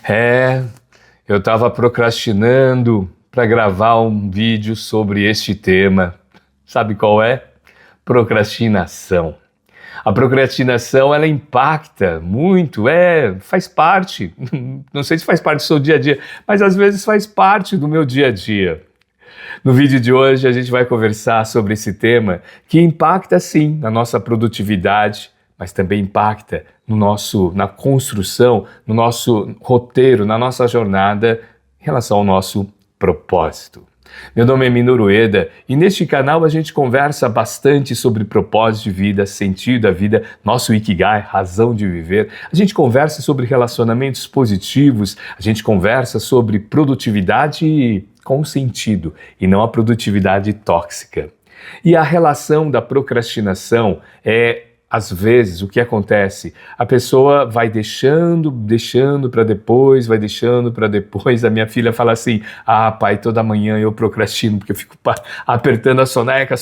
É, eu estava procrastinando para gravar um vídeo sobre este tema. Sabe qual é? Procrastinação. A procrastinação, ela impacta muito, faz parte. Não sei se faz parte do seu dia a dia, mas às vezes faz parte do meu dia a dia. No vídeo de hoje a gente vai conversar sobre esse tema que impacta sim na nossa produtividade, mas também impacta na construção, no nosso roteiro, na nossa jornada em relação ao nosso propósito. Meu nome é Minoru Ueda e neste canal a gente conversa bastante sobre propósito de vida, sentido da vida, nosso Ikigai, razão de viver. A gente conversa sobre relacionamentos positivos, a gente conversa sobre produtividade com sentido e não a produtividade tóxica. E a relação da procrastinação às vezes, o que acontece? A pessoa vai deixando para depois, vai deixando para depois. A minha filha fala assim, pai, toda manhã eu procrastino porque eu fico apertando a soneca.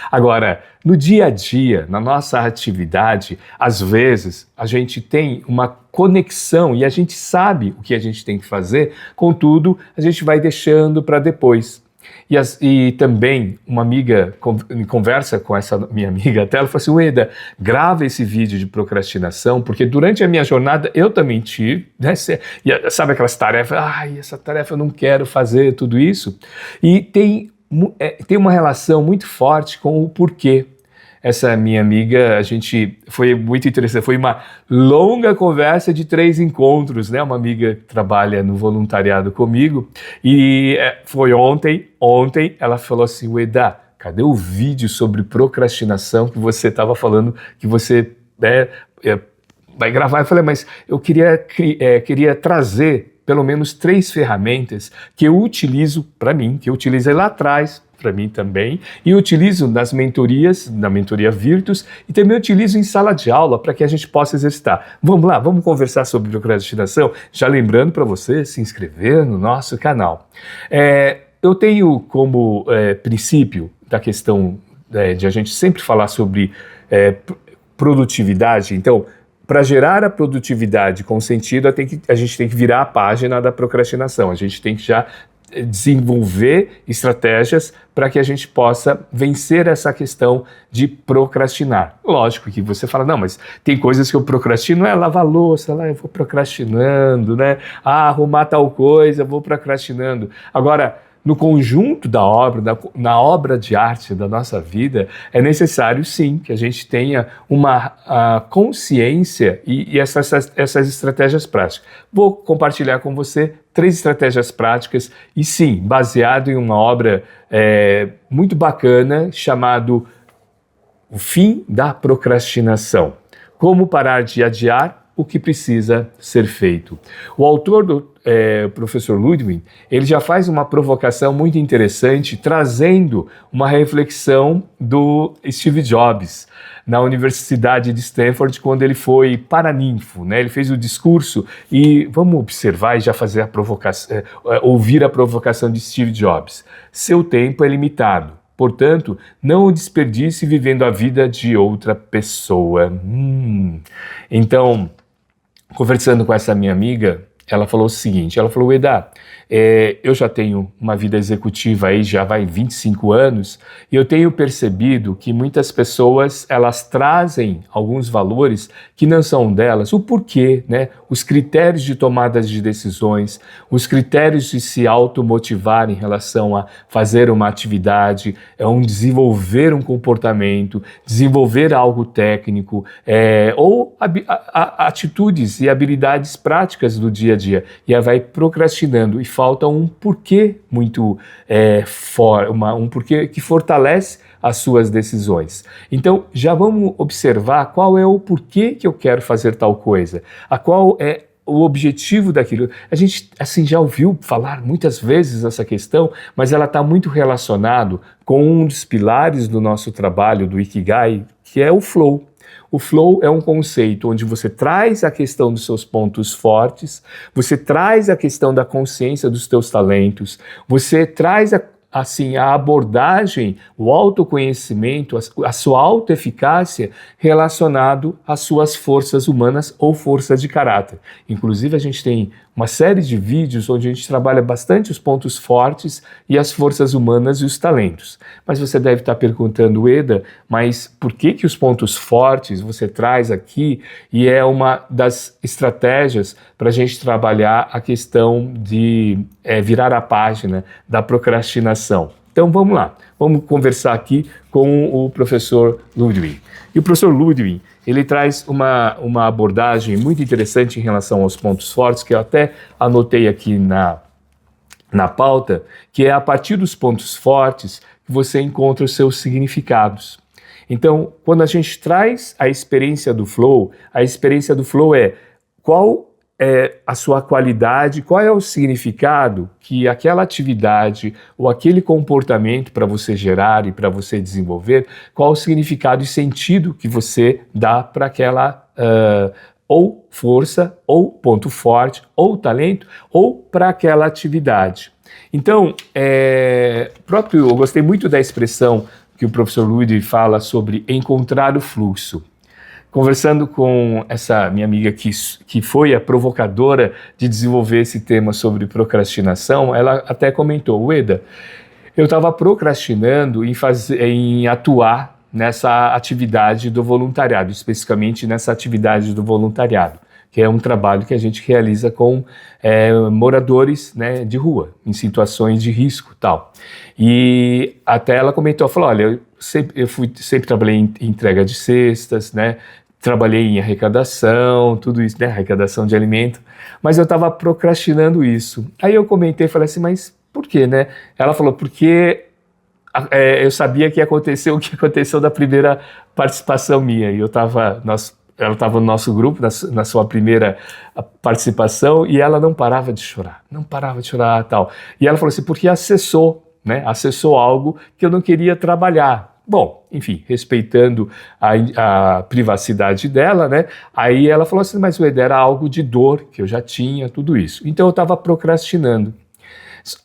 Agora, no dia a dia, na nossa atividade, às vezes a gente tem uma conexão e a gente sabe o que a gente tem que fazer, contudo, a gente vai deixando para depois. E também uma amiga conversa com essa minha amiga até, ela falou assim, Ueda, grava esse vídeo de procrastinação, porque durante a minha jornada eu também tive, né, sabe aquelas tarefas, essa tarefa eu não quero fazer, tudo isso, e tem uma relação muito forte com o porquê. Essa minha amiga, foi muito interessante, foi uma longa conversa de 3 encontros, né? Uma amiga que trabalha no voluntariado comigo e foi ontem ela falou assim, Ueda, cadê o vídeo sobre procrastinação que você estava falando, que você vai gravar? Eu falei, mas eu queria trazer pelo menos 3 ferramentas que eu utilizo para mim, que eu utilizei lá atrás, para mim também, e utilizo nas mentorias, na mentoria Virtus, e também utilizo em sala de aula para que a gente possa exercitar. Vamos lá, vamos conversar sobre procrastinação? Já lembrando para você se inscrever no nosso canal. Eu tenho como princípio da questão de a gente sempre falar sobre produtividade, então, para gerar a produtividade com sentido, a gente tem que virar a página da procrastinação, a gente tem que já desenvolver estratégias para que a gente possa vencer essa questão de procrastinar. Lógico que você fala, não, mas tem coisas que eu procrastino, lavar louça, eu vou procrastinando, né? Arrumar tal coisa, eu vou procrastinando. Agora, no conjunto da obra, na obra de arte da nossa vida, é necessário sim que a gente tenha uma consciência e essas estratégias práticas. Vou compartilhar com você 3 estratégias práticas e sim, baseado em uma obra muito bacana chamado O Fim da Procrastinação. Como parar de adiar o que precisa ser feito. O autor professor Ludwig, ele já faz uma provocação muito interessante, trazendo uma reflexão do Steve Jobs na Universidade de Stanford, quando ele foi paraninfo, né? Ele fez o discurso e vamos observar e já fazer a provocação, ouvir a provocação de Steve Jobs. Seu tempo é limitado. Portanto, não o desperdice vivendo a vida de outra pessoa. Então, conversando com essa minha amiga, ela falou o seguinte, ela falou, Ueda, eu já tenho uma vida executiva aí, já vai 25 anos, e eu tenho percebido que muitas pessoas, elas trazem alguns valores que não são delas, o porquê, né? Os critérios de tomadas de decisões, os critérios de se automotivar em relação a fazer uma atividade, desenvolver um comportamento, desenvolver algo técnico, ou atitudes e habilidades práticas do dia a dia, e ela vai procrastinando e falta um porquê muito um porquê que fortalece as suas decisões. Então, já vamos observar qual é o porquê que eu quero fazer tal coisa, qual é o objetivo daquilo. A gente já ouviu falar muitas vezes essa questão, mas ela está muito relacionado com um dos pilares do nosso trabalho, do Ikigai, que é o flow. O flow é um conceito onde você traz a questão dos seus pontos fortes, você traz a questão da consciência dos teus talentos, você traz assim, a abordagem, o autoconhecimento, a sua autoeficácia relacionado às suas forças humanas ou forças de caráter. Inclusive, a gente tem uma série de vídeos onde a gente trabalha bastante os pontos fortes e as forças humanas e os talentos. Mas você deve estar perguntando, Eda, mas por que os pontos fortes você traz aqui e é uma das estratégias para a gente trabalhar a questão de virar a página da procrastinação? Então vamos lá, vamos conversar aqui com o professor Ludwig. E o professor Ludwig, ele traz uma abordagem muito interessante em relação aos pontos fortes, que eu até anotei aqui na pauta, que é a partir dos pontos fortes que você encontra os seus significados. Então, quando a gente traz a experiência do flow é qual é a sua qualidade, qual é o significado que aquela atividade ou aquele comportamento para você gerar e para você desenvolver, qual o significado e sentido que você dá para aquela ou força, ou ponto forte, ou talento, ou para aquela atividade. Então, eu gostei muito da expressão que o professor Ludwig fala sobre encontrar o fluxo. Conversando com essa minha amiga que foi a provocadora de desenvolver esse tema sobre procrastinação, ela até comentou, Eda, eu estava procrastinando em atuar nessa atividade do voluntariado, especificamente nessa atividade do voluntariado, que é um trabalho que a gente realiza com moradores, né, de rua, em situações de risco e tal. E até ela comentou, falou, olha, eu sempre trabalhei em entrega de cestas, né, trabalhei em arrecadação, tudo isso, né, arrecadação de alimento, mas eu estava procrastinando isso. Aí eu comentei, falei assim, mas por quê, né? Ela falou, porque eu sabia que ia acontecer o que aconteceu da primeira participação minha, e ela estava no nosso grupo, na sua primeira participação, e ela não parava de chorar, tal. E ela falou assim, porque acessou algo que eu não queria trabalhar. Bom, enfim, respeitando a privacidade dela, né? Aí ela falou assim, mas era algo de dor, que eu já tinha, tudo isso. Então eu estava procrastinando.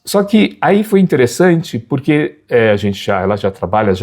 Só que aí foi interessante, porque ela já trabalha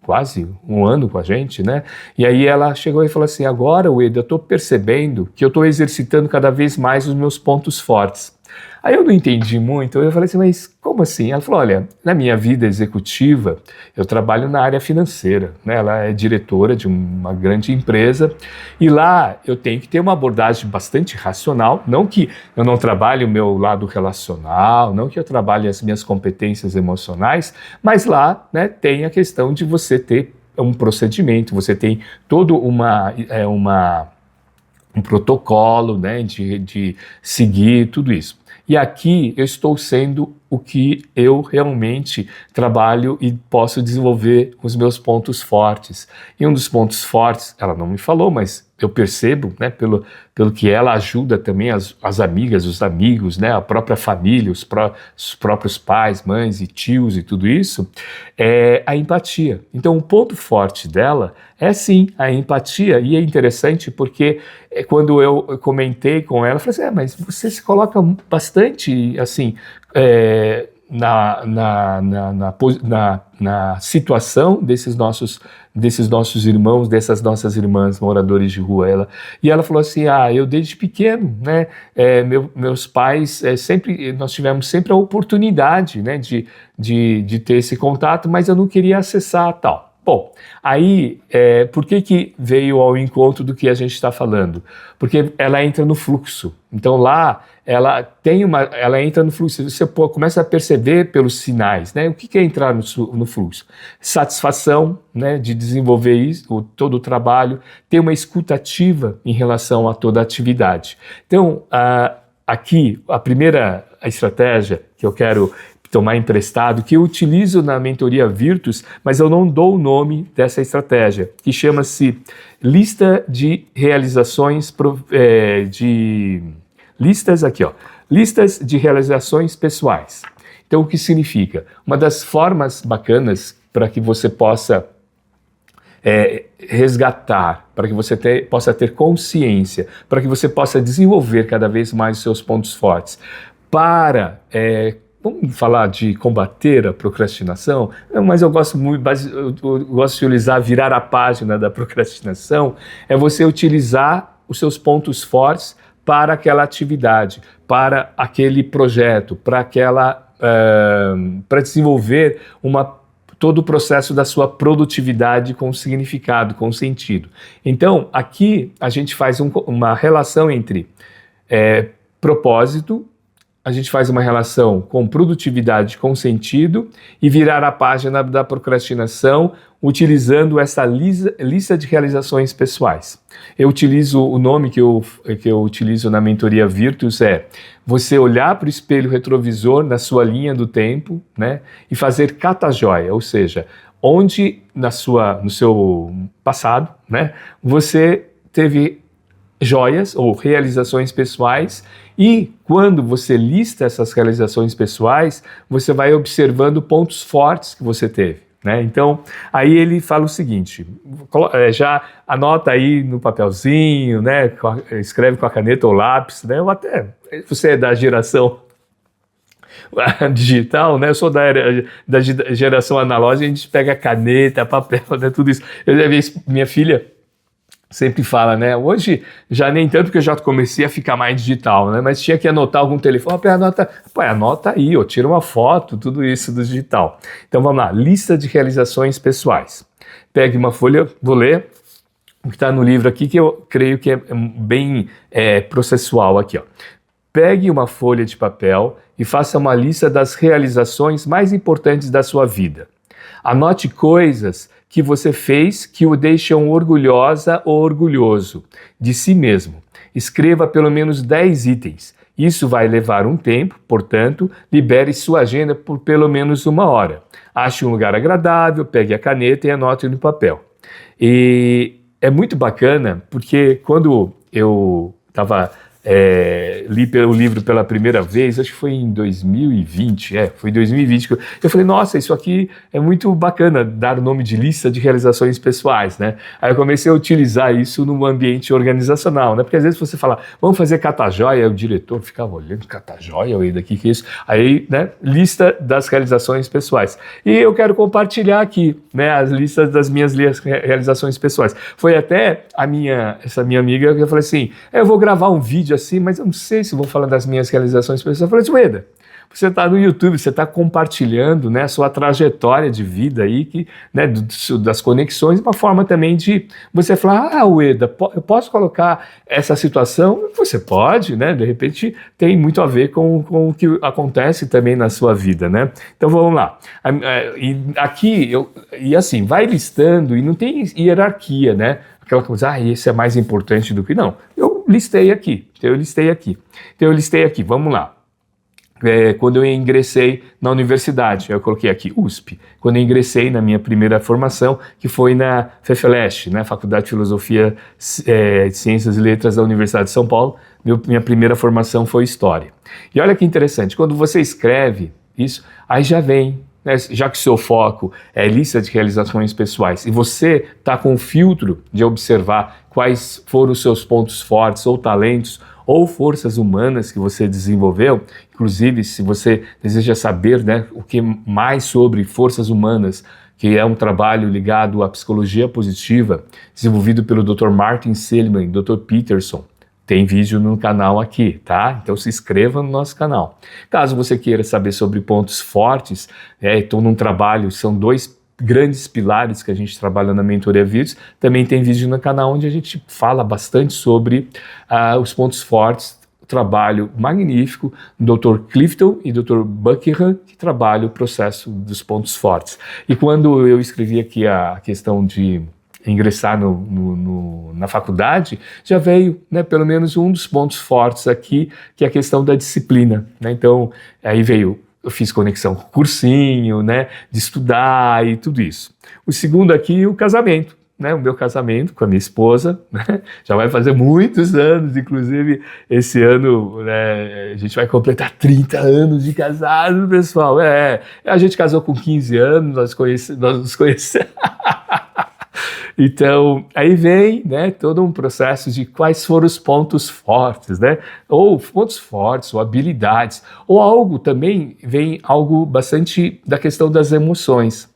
quase um ano com a gente, né? E aí ela chegou e falou assim, agora, Eda, eu estou percebendo que eu estou exercitando cada vez mais os meus pontos fortes. Aí eu não entendi muito, eu falei assim, mas como assim? Ela falou, olha, na minha vida executiva, eu trabalho na área financeira, né? Ela é diretora de uma grande empresa, e lá eu tenho que ter uma abordagem bastante racional, não que eu não trabalhe o meu lado relacional, não que eu trabalhe as minhas competências emocionais, mas lá, né, tem a questão de você ter um procedimento, você tem todo um protocolo, né, de seguir tudo isso. E aqui eu estou sendo o que eu realmente trabalho e posso desenvolver os meus pontos fortes. E um dos pontos fortes, ela não me falou, mas eu percebo, né, pelo que ela ajuda também as amigas, os amigos, né, a própria família, os próprios pais, mães e tios e tudo isso, é a empatia. Então o ponto forte dela é sim a empatia, e é interessante porque quando eu comentei com ela, eu falei assim, mas você se coloca bastante assim, na situação desses nossos irmãos, dessas nossas irmãs moradores de rua. E ela falou assim, eu desde pequeno, né, meus pais nós tivemos sempre a oportunidade, né, de ter esse contato, mas eu não queria acessar tal. Bom, aí, por que veio ao encontro do que a gente está falando? Porque ela entra no fluxo. Então lá, ela entra no fluxo, você começa a perceber pelos sinais, né? O que é entrar no fluxo? Satisfação, né, de desenvolver isso, todo o trabalho, ter uma escuta ativa em relação a toda a atividade. Então, aqui, a primeira estratégia que eu quero tomar emprestado, que eu utilizo na mentoria Virtus, mas eu não dou o nome dessa estratégia, que chama-se lista de realizações, listas de realizações pessoais. Então, o que significa? Uma das formas bacanas para que você possa resgatar, para que você possa ter consciência, para que você possa desenvolver cada vez mais os seus pontos fortes, para vamos falar de combater a procrastinação, mas eu gosto muito, eu gosto de utilizar virar a página da procrastinação, é você utilizar os seus pontos fortes para aquela atividade, para aquele projeto, para desenvolver todo o processo da sua produtividade com significado, com sentido. Então, aqui a gente faz uma relação entre propósito, a gente faz uma relação com produtividade com sentido e virar a página da procrastinação utilizando essa lista de realizações pessoais. Eu utilizo o nome que eu utilizo na mentoria Virtus você olhar para o espelho retrovisor na sua linha do tempo, né, e fazer cata-joia, ou seja, onde no seu passado, né, você teve joias ou realizações pessoais, e quando você lista essas realizações pessoais, você vai observando pontos fortes que você teve, né? Então, aí ele fala o seguinte, já anota aí no papelzinho, né? Escreve com a caneta ou lápis, né? Ou até, você é da geração digital, né? Eu sou da geração analógica, a gente pega caneta, papel, né? Tudo isso. Eu já vi minha filha sempre fala, né? Hoje já nem tanto, porque eu já comecei a ficar mais digital, né? Mas tinha que anotar algum telefone, anota aí, tira uma foto, tudo isso do digital. Então vamos lá, lista de realizações pessoais. Pegue uma folha, vou ler o que está no livro aqui, que eu creio que é bem processual aqui, ó. Pegue uma folha de papel e faça uma lista das realizações mais importantes da sua vida. Anote coisas que você fez que o deixam orgulhosa ou orgulhoso de si mesmo. Escreva pelo menos 10 itens. Isso vai levar um tempo, portanto, libere sua agenda por pelo menos 1 hora. Ache um lugar agradável, pegue a caneta e anote no papel. E é muito bacana, porque quando eu li o livro pela primeira vez, acho que foi em 2020, foi em 2020 que eu falei, nossa, isso aqui é muito bacana, dar o nome de lista de realizações pessoais, né? Aí eu comecei a utilizar isso no ambiente organizacional, né? Porque às vezes você fala, vamos fazer cata-joia, aí o diretor ficava olhando, cata-joia, daqui que é isso? Aí, né, lista das realizações pessoais. E eu quero compartilhar aqui, né, as listas das minhas realizações pessoais. Foi até essa minha amiga que eu falei assim, eu vou gravar um vídeo assim, mas eu não sei se vou falar das minhas realizações pessoais. Eu falei assim, Ueda, você está no YouTube, você está compartilhando, né, a sua trajetória de vida aí, né, das conexões, uma forma também de você falar, Ueda, eu posso colocar essa situação? Você pode, né, de repente tem muito a ver com o que acontece também na sua vida, né? Então vamos lá. E aqui, assim, vai listando e não tem hierarquia, né? Aquela coisa, esse é mais importante do que... Não, eu listei aqui, vamos lá. Quando eu ingressei na universidade, eu coloquei aqui USP, quando eu ingressei na minha primeira formação, que foi na FEFELESH, né, Faculdade de Filosofia, Ciências e Letras da Universidade de São Paulo, minha primeira formação foi História. E olha que interessante, quando você escreve isso, aí já vem, né, já que o seu foco é lista de realizações pessoais e você está com o filtro de observar quais foram os seus pontos fortes ou talentos ou forças humanas que você desenvolveu, inclusive se você deseja saber, né, o que mais sobre forças humanas, que é um trabalho ligado à psicologia positiva, desenvolvido pelo Dr. Martin Seligman e Dr. Peterson, tem vídeo no canal aqui, tá? Então se inscreva no nosso canal. Caso você queira saber sobre pontos fortes, estou num trabalho, são 2 grandes pilares que a gente trabalha na Mentoria Virtus, também tem vídeo no canal onde a gente fala bastante sobre os pontos fortes, trabalho magnífico do Dr. Clifton e Dr. Buckingham, que trabalham o processo dos pontos fortes. E quando eu escrevi aqui a questão de ingressar na faculdade, já veio, né, pelo menos um dos pontos fortes aqui, que é a questão da disciplina, né? Então, aí eu fiz conexão com o cursinho, né, de estudar e tudo isso. O segundo aqui, o casamento, né, o meu casamento com a minha esposa, né, já vai fazer muitos anos, inclusive esse ano, né, a gente vai completar 30 anos de casado, pessoal. A gente casou com 15 anos, nós nos conhecemos. Então, aí vem, né, todo um processo de quais foram os pontos fortes, né? Ou pontos fortes, ou habilidades, ou algo também, vem algo bastante da questão das emoções.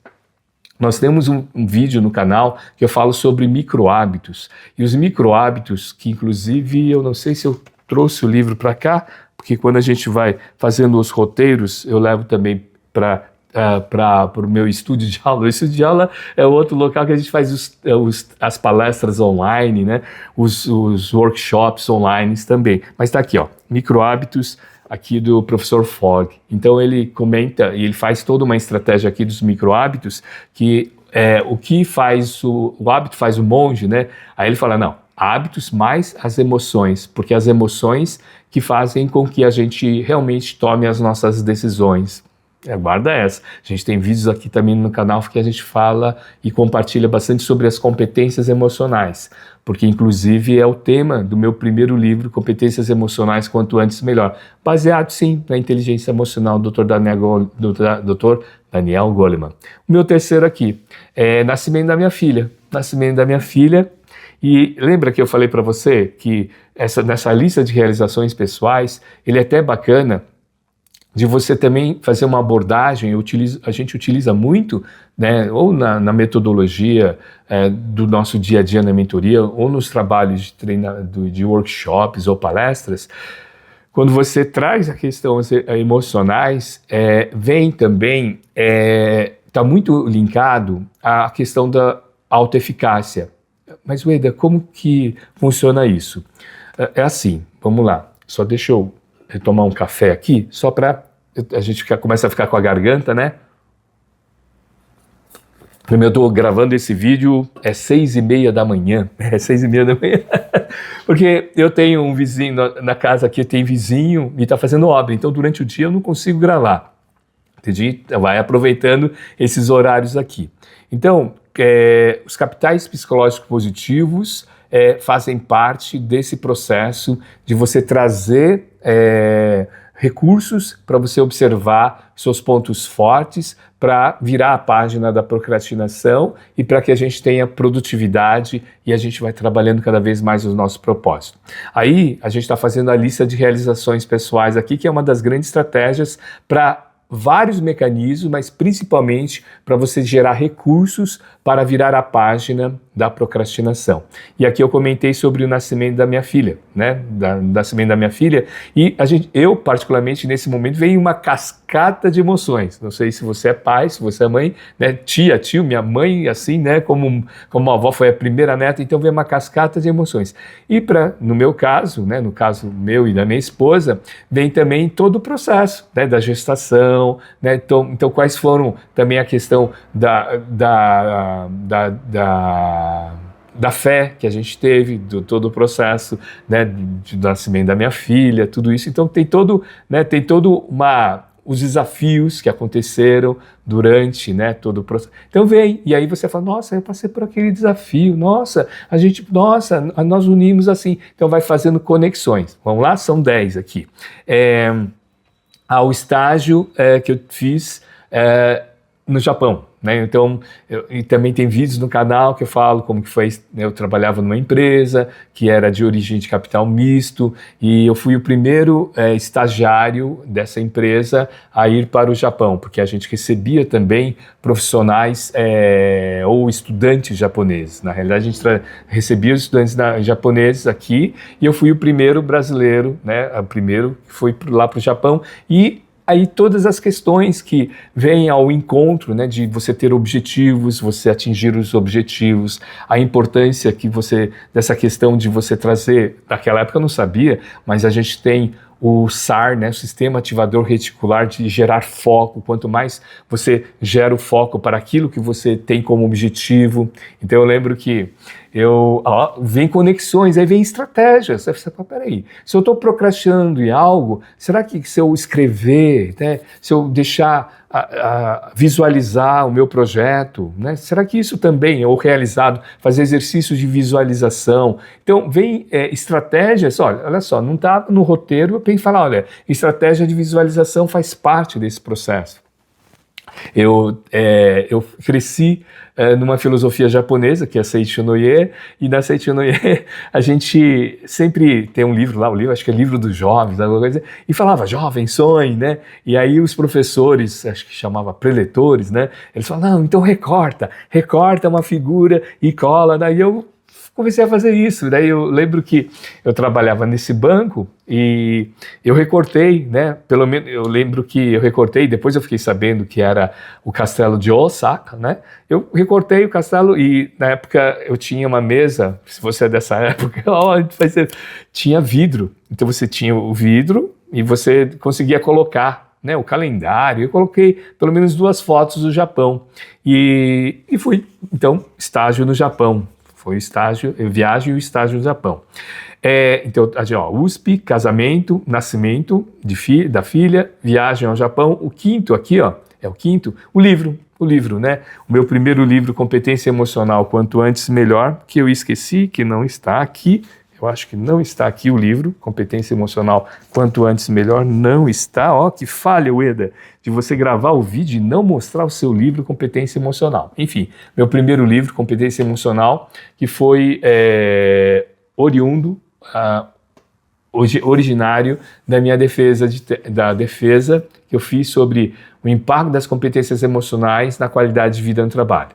Nós temos um vídeo no canal que eu falo sobre micro-hábitos. E os micro-hábitos, que inclusive eu não sei se eu trouxe o livro para cá, porque quando a gente vai fazendo os roteiros, eu levo também para o meu estúdio de aula. O estúdio de aula é outro local que a gente faz as palestras online, né? Os workshops online também. Mas está aqui, ó, micro-hábitos, aqui do professor Fogg. Então ele comenta e ele faz toda uma estratégia aqui dos micro-hábitos, que o que faz o hábito faz o monge, né? Aí ele fala, não, hábitos mais as emoções, porque as emoções que fazem com que a gente realmente tome as nossas decisões. Guarda essa. A gente tem vídeos aqui também no canal que a gente fala e compartilha bastante sobre as competências emocionais, porque inclusive é o tema do meu primeiro livro, Competências Emocionais Quanto Antes Melhor, baseado sim na inteligência emocional do Dr. Daniel Goleman. O meu terceiro aqui é Nascimento da Minha Filha. Nascimento da Minha Filha. E lembra que eu falei para você que nessa lista de realizações pessoais, ele é até bacana de você também fazer uma abordagem. A gente utiliza muito, né, ou na metodologia do nosso dia a dia na mentoria, ou nos trabalhos de workshops ou palestras, quando você traz a questão emocionais, vem também, está muito linkado à questão da autoeficácia. Mas, Ueda, como que funciona isso? É assim, vamos lá, só deixa eu tomar um café aqui, só para a gente começa a ficar com a garganta, né? Eu estou gravando esse vídeo, 6h30 da manhã, 6h30 da manhã, porque eu tenho um vizinho na casa aqui, tem vizinho e está fazendo obra, então durante o dia eu não consigo gravar, entendi? Vai aproveitando esses horários aqui. Então, os capitais psicológicos positivos fazem parte desse processo de você trazer recursos para você observar seus pontos fortes, para virar a página da procrastinação e para que a gente tenha produtividade e a gente vai trabalhando cada vez mais os nossos propósitos. Aí a gente está fazendo a lista de realizações pessoais aqui, que é uma das grandes estratégias para vários mecanismos, mas principalmente para você gerar recursos para virar a página da procrastinação. E aqui eu comentei sobre o nascimento da minha filha, né? Do nascimento da minha filha, e eu particularmente nesse momento veio uma cascata de emoções. Não sei se você é pai, se você é mãe, né? Tia, tio, minha mãe, assim, né? Como a avó foi a primeira neta, então veio uma cascata de emoções. E no meu caso, né? No caso meu e da minha esposa, vem também todo o processo, né? Da gestação, né? Então quais foram também a questão da fé que a gente teve, todo o processo, né, de nascimento da minha filha, tudo isso. Então tem todo os desafios que aconteceram durante, né, todo o processo. Então vem, e aí você fala, nossa, eu passei por aquele desafio, nossa, nós unimos assim. Então vai fazendo conexões. Vamos lá? São 10 aqui. Ao estágio que eu fiz no Japão, né? Então, e também tem vídeos no canal que eu falo como que foi, né? Eu trabalhava numa empresa que era de origem de capital misto e eu fui o primeiro estagiário dessa empresa a ir para o Japão, porque a gente recebia também profissionais ou estudantes japoneses. Na realidade, a gente recebia os estudantes japoneses aqui e eu fui o primeiro brasileiro, né? O primeiro que foi lá para o Japão. E aí todas as questões que vêm ao encontro, né, de você ter objetivos, você atingir os objetivos, a importância dessa questão de você trazer, naquela época eu não sabia, mas a gente tem o SAR, né, o Sistema Ativador Reticular, de gerar foco. Quanto mais você gera o foco para aquilo que você tem como objetivo. Então eu lembro que vem conexões, aí vem estratégias. Você fala, peraí, se eu estou procrastinando em algo, será que se eu escrever, né, se eu deixar visualizar o meu projeto, né, será que isso também, ou realizado, fazer exercícios de visualização? Então vem estratégias, olha só, não está no roteiro, eu tenho que falar, olha, estratégia de visualização faz parte desse processo. Eu cresci numa filosofia japonesa, que é a Seiichi no Ie, e na Seiichi no Ie a gente sempre tem um livro lá, o livro, acho que é livro dos jovens, alguma coisa, e falava, jovem, sonhe, né? E aí os professores, acho que chamava preletores, né? Eles falavam, não, então recorta uma figura e cola, daí eu comecei a fazer isso. Daí eu lembro que eu trabalhava nesse banco e eu recortei, né? Pelo menos eu lembro que eu recortei, depois eu fiquei sabendo que era o castelo de Osaka, né? Eu recortei o castelo e na época eu tinha uma mesa, se você é dessa época, tinha vidro. Então você tinha o vidro e você conseguia colocar, né, o calendário. Eu coloquei pelo menos 2 fotos do Japão e fui, então, estágio no Japão. Foi o estágio, viagem e o estágio no Japão. Então, USP, casamento, nascimento da filha, viagem ao Japão. O quinto aqui, é o quinto, o livro, né? O meu primeiro livro, Competência Emocional, Quanto Antes Melhor, que eu esqueci, que não está aqui. Eu acho que não está aqui o livro, Competência Emocional, Quanto Antes Melhor, não está. Ó, que falha, Ueda, de você gravar o vídeo e não mostrar o seu livro, Competência Emocional. Enfim, meu primeiro livro, Competência Emocional, que foi originário da minha defesa, da defesa que eu fiz sobre o impacto das competências emocionais na qualidade de vida no trabalho.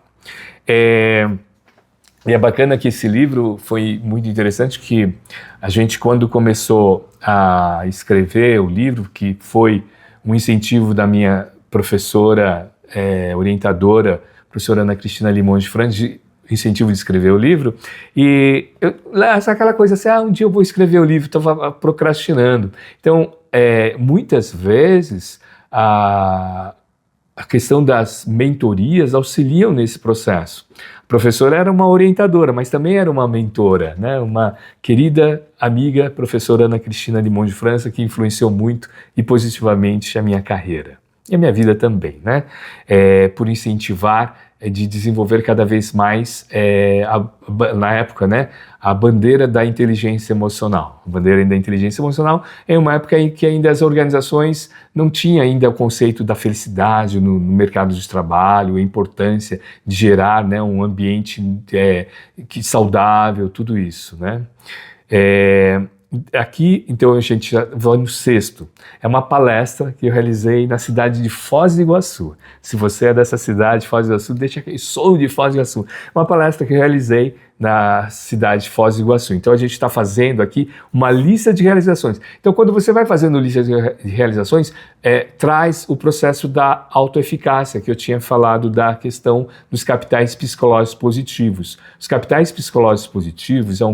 E é bacana que esse livro foi muito interessante, que a gente, quando começou a escrever o livro, que foi um incentivo da minha professora, orientadora, professora Ana Cristina Limões de Franz, incentivo de escrever o livro, e aquela coisa assim, um dia eu vou escrever o livro, estava procrastinando. Então, muitas vezes, a questão das mentorias auxiliam nesse processo. A professora era uma orientadora, mas também era uma mentora, né? Uma querida amiga, professora Ana Cristina Limões de França, que influenciou muito e positivamente a minha carreira. E a minha vida também, né? Por incentivar, de desenvolver cada vez mais, na época, né, a bandeira da inteligência emocional. A bandeira da inteligência emocional é uma época em que ainda as organizações não tinham ainda o conceito da felicidade no mercado de trabalho, a importância de gerar, né, um ambiente saudável, tudo isso, né? Aqui, então, a gente já vai no sexto. É uma palestra que eu realizei na cidade de Foz do Iguaçu. Se você é dessa cidade, Foz do Iguaçu, deixa aqui, sou de Foz do Iguaçu. Uma palestra que eu realizei na cidade de Foz do Iguaçu. Então, a gente está fazendo aqui uma lista de realizações. Então, quando você vai fazendo lista de realizações, traz o processo da autoeficácia, que eu tinha falado da questão dos capitais psicológicos positivos. Os capitais psicológicos positivos é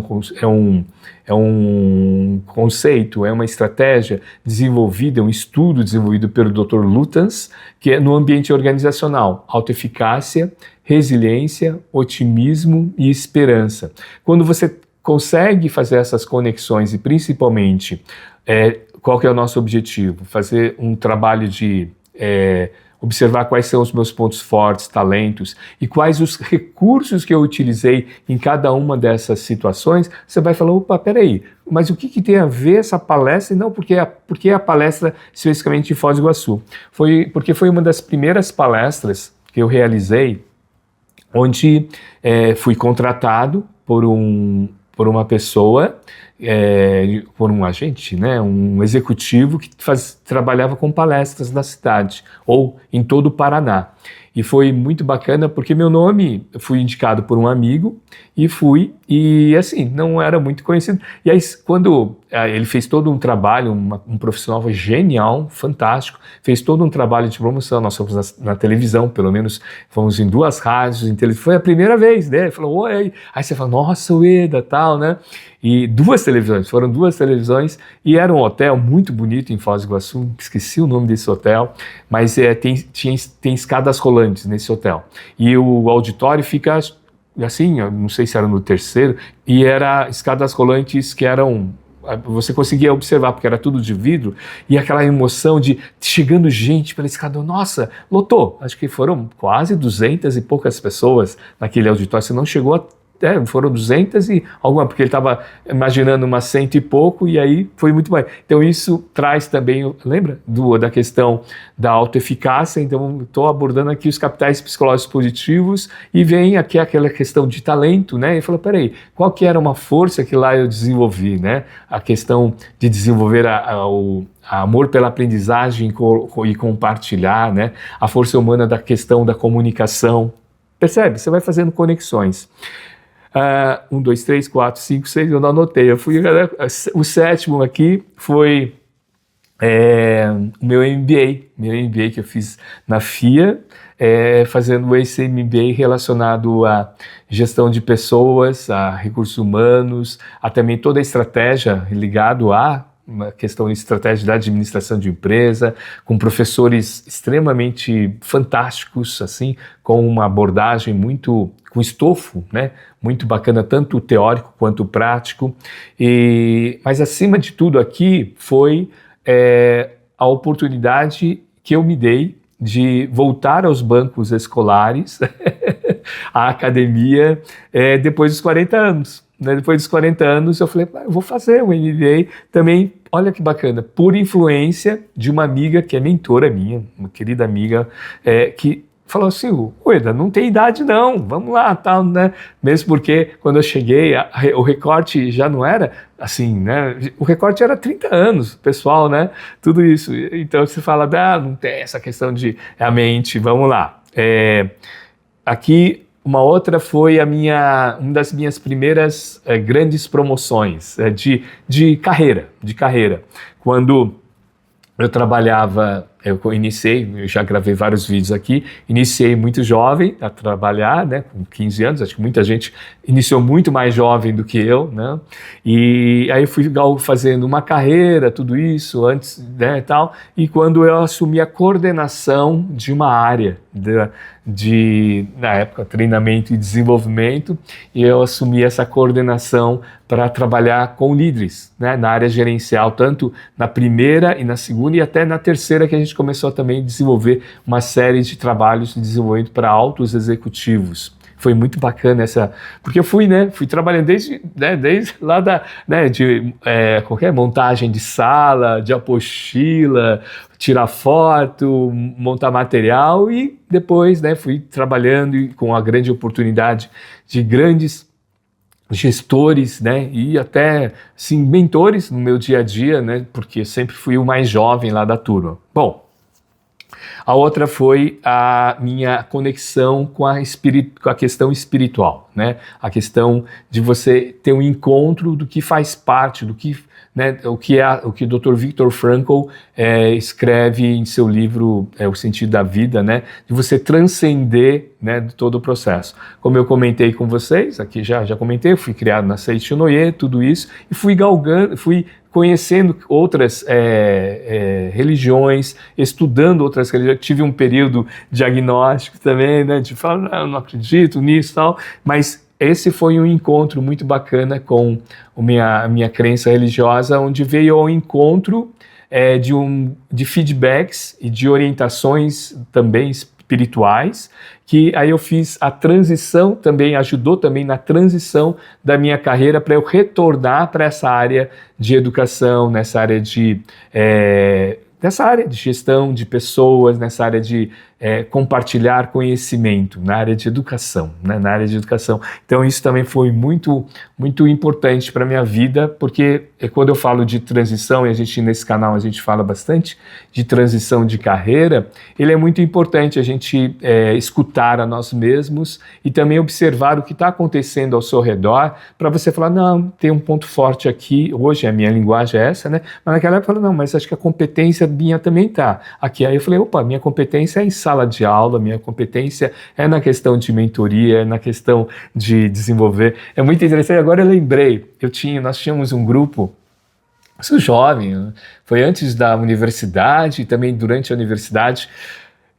um conceito, é uma estratégia desenvolvida, um estudo desenvolvido pelo Dr. Lutens, que é no ambiente organizacional, autoeficácia, resiliência, otimismo e esperança. Quando você consegue fazer essas conexões e principalmente, qual que é o nosso objetivo? Fazer um trabalho de observar quais são os meus pontos fortes, talentos e quais os recursos que eu utilizei em cada uma dessas situações, você vai falar, opa, peraí, mas o que tem a ver essa palestra? E não, porque a palestra especificamente em Foz do Iguaçu? Porque foi uma das primeiras palestras que eu realizei onde fui contratado por uma pessoa, por um agente, né, um executivo que trabalhava com palestras na cidade, ou em todo o Paraná. E foi muito bacana porque meu nome, fui indicado por um amigo e fui, e assim, não era muito conhecido. E aí, quando ele fez todo um trabalho, um profissional genial, fantástico, fez todo um trabalho de promoção, nós fomos na televisão, pelo menos fomos em 2 rádios, em televisão, foi a primeira vez, né? Ele falou, oi, aí você fala, nossa, Ueda, tal, né? E foram 2 televisões, e era um hotel muito bonito em Foz do Iguaçu, esqueci o nome desse hotel, mas tem escadas rolantes nesse hotel. E o auditório fica assim, eu não sei se era no 3º, e era escadas rolantes que você conseguia observar, porque era tudo de vidro, e aquela emoção de chegando gente pela escada, nossa, lotou, acho que foram quase 200 e poucas pessoas naquele auditório, você não chegou a foram 200 e alguma, porque ele estava imaginando umas 100 e pouco, e aí foi muito mais. Então isso traz também, lembra da questão da autoeficácia? Então estou abordando aqui os capitais psicológicos positivos, e vem aqui aquela questão de talento, né? E falou, peraí, qual que era uma força que lá eu desenvolvi, né? A questão de desenvolver o amor pela aprendizagem e compartilhar, né? A força humana da questão da comunicação. Percebe? Você vai fazendo conexões. 1, 2, 3, 4, 5, 6, eu não anotei. O 7º aqui foi o meu MBA que eu fiz na FIA, fazendo esse MBA relacionado à gestão de pessoas, a recursos humanos, a também toda a estratégia ligado a uma questão de estratégia da administração de empresa, com professores extremamente fantásticos, assim, com uma abordagem muito, com estofo, né, muito bacana, tanto teórico quanto prático, mas acima de tudo aqui foi a oportunidade que eu me dei de voltar aos bancos escolares, à academia, depois dos 40 anos. Depois dos 40 anos eu falei, eu vou fazer um MBA também, olha que bacana, por influência de uma amiga que é mentora minha, uma querida amiga, que falou assim, Ueda, não tem idade não, vamos lá, tal, né? Mesmo porque quando eu cheguei, o recorte já não era assim, né? O recorte era 30 anos, pessoal, né? Tudo isso. Então você fala, não tem essa questão de a mente, vamos lá. Aqui uma outra foi uma das minhas primeiras grandes promoções de carreira, quando eu trabalhava, eu já gravei vários vídeos aqui, iniciei muito jovem a trabalhar, né, com 15 anos, acho que muita gente iniciou muito mais jovem do que eu, né, e aí fui fazendo uma carreira, tudo isso, antes, né, tal, e quando eu assumi a coordenação de uma área na época, treinamento e desenvolvimento, e eu assumi essa coordenação para trabalhar com líderes, né, na área gerencial, tanto na primeira e na segunda e até na terceira, que a gente começou também a desenvolver uma série de trabalhos de desenvolvimento para altos executivos. Foi muito bacana porque eu fui trabalhando desde lá de qualquer montagem de sala, de apostila, tirar foto, montar material, e depois, fui trabalhando com a grande oportunidade de grandes gestores, e até, assim, mentores no meu dia a dia, porque eu sempre fui o mais jovem lá da turma. Bom, a outra foi a minha conexão com a questão espiritual, a questão de você ter um encontro do que faz parte, do que, o que o Dr. Viktor Frankl escreve em seu livro O Sentido da Vida, de você transcender todo o processo. Como eu comentei com vocês, aqui já comentei, eu fui criado na Seiichi Noye, tudo isso, e fui conhecendo outras religiões, estudando outras religiões. Tive um período diagnóstico também, de falar, eu não acredito nisso e tal, mas esse foi um encontro muito bacana com a minha crença religiosa, onde veio ao encontro de feedbacks e de orientações também espirituais, que aí eu fiz a transição também, ajudou também na transição da minha carreira para eu retornar para essa área de educação, nessa área de gestão de pessoas, nessa área de compartilhar conhecimento, na área de educação, na área de educação. Então isso também foi muito, muito importante para a minha vida, porque quando eu falo de transição, e nesse canal a gente fala bastante de transição de carreira, ele é muito importante a gente escutar a nós mesmos e também observar o que está acontecendo ao seu redor, para você falar, não, tem um ponto forte aqui, hoje a minha linguagem é essa, mas naquela época eu falei, não, mas acho que a competência minha também está aqui. Aí eu falei, minha competência é em sala de aula, minha competência é na questão de mentoria, é na questão de desenvolver. É muito interessante, agora eu lembrei, nós tínhamos um grupo, isso jovem, foi antes da universidade e também durante a universidade,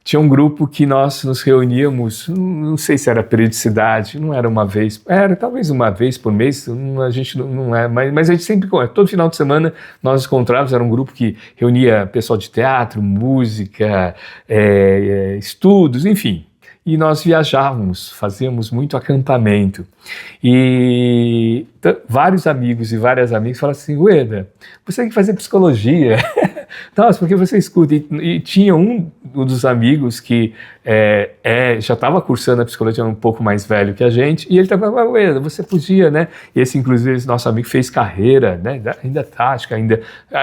tinha um grupo que nós nos reuníamos, não sei se era periodicidade, não era uma vez, era talvez uma vez por mês, a gente não é, mas a gente sempre, todo final de semana nós nos encontrávamos, era um grupo que reunia pessoal de teatro, música, estudos, enfim. e nós viajávamos, fazíamos muito acampamento. E vários amigos e várias amigas falaram assim, Ueda, você tem que fazer psicologia. Nossa, porque você escuta. E tinha um dos amigos que já estava cursando a psicologia, um pouco mais velho que a gente, e ele estava falando, Ueda, você podia, né? Esse, inclusive, esse nosso amigo fez carreira, né? Ainda está, acho que ainda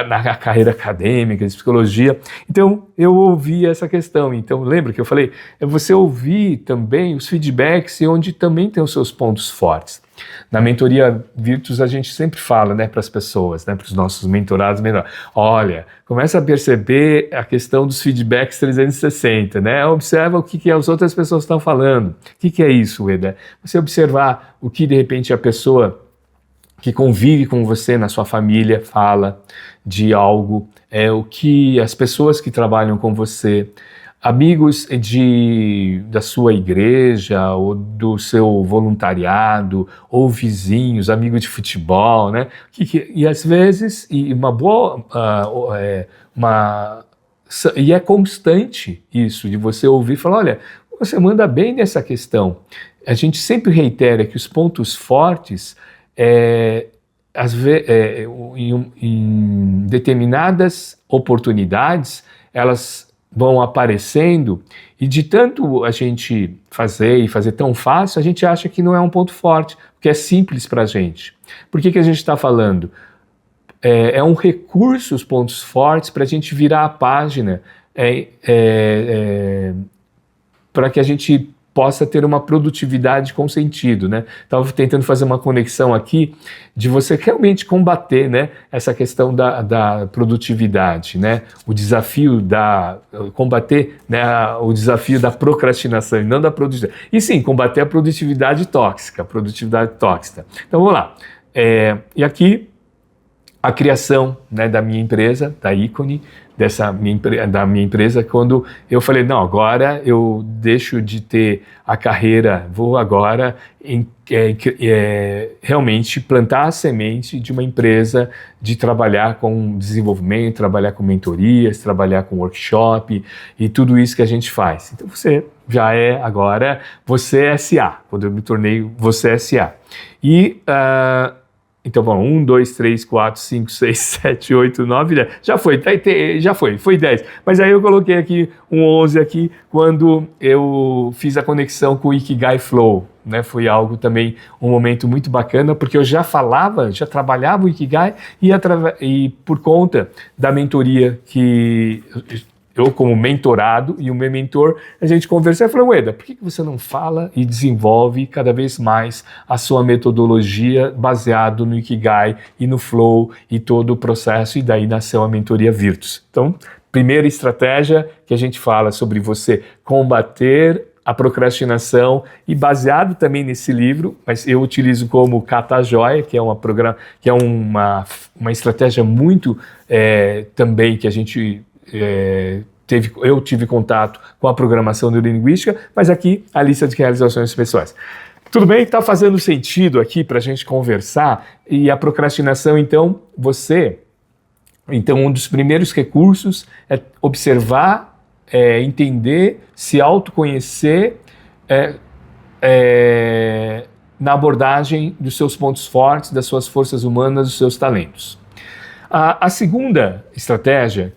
na carreira acadêmica de psicologia. Então, eu ouvi essa questão. Então, lembra que eu falei? É você ouvir também os feedbacks e onde também tem os seus pontos fortes. Na mentoria Virtus a gente sempre fala, né, para as pessoas, né, para os nossos mentorados, olha, começa a perceber a questão dos feedbacks 360, né, observa o que as outras pessoas estão falando. O que é isso, Ueda? Você observar o que de repente a pessoa que convive com você na sua família fala de algo, o que as pessoas que trabalham com você, amigos da sua igreja, ou do seu voluntariado, ou vizinhos, amigos de futebol, né? E às vezes, e é constante isso, de você ouvir e falar, olha, você manda bem nessa questão. A gente sempre reitera que os pontos fortes, em determinadas oportunidades, elas vão aparecendo, e de tanto a gente fazer tão fácil, a gente acha que não é um ponto forte, porque é simples para a gente. Por que a gente está falando? É um recurso, os pontos fortes, para a gente virar a página, para que a gente possa ter uma produtividade com sentido, né? Estava tentando fazer uma conexão aqui de você realmente combater, né, essa questão da produtividade, né? O desafio combater, né, o desafio da procrastinação e não da produtividade. E sim, combater a produtividade tóxica, Então vamos lá. E aqui a criação, né, da minha empresa, da Ícone, da minha empresa, quando eu falei, não, agora eu deixo de ter a carreira, vou agora realmente plantar a semente de uma empresa, de trabalhar com desenvolvimento, trabalhar com mentorias, trabalhar com workshop e tudo isso que a gente faz. Então você já agora, você SA, quando eu me tornei você SA. E então, bom, 1, 2, 3, 4, 5, 6, 7, 8, 9, 10. Foi 10. Mas aí eu coloquei aqui um 11 aqui, quando eu fiz a conexão com o Ikigai Flow, né? Foi algo também, um momento muito bacana, porque eu já trabalhava o Ikigai, e por conta da mentoria que eu como mentorado e o meu mentor, a gente conversou e falou, Ueda, por que você não fala e desenvolve cada vez mais a sua metodologia baseado no Ikigai e no Flow e todo o processo, e daí nasceu a mentoria Virtus. Então, primeira estratégia que a gente fala sobre você combater a procrastinação, e baseado também nesse livro, mas eu utilizo como Kata Joia, que é uma estratégia muito também que a gente eu tive contato com a programação neurolinguística, mas aqui a lista de realizações pessoais. Tudo bem? Está fazendo sentido aqui para a gente conversar? E a procrastinação, então, um dos primeiros recursos é observar, entender, se autoconhecer na abordagem dos seus pontos fortes, das suas forças humanas, dos seus talentos. A segunda estratégia,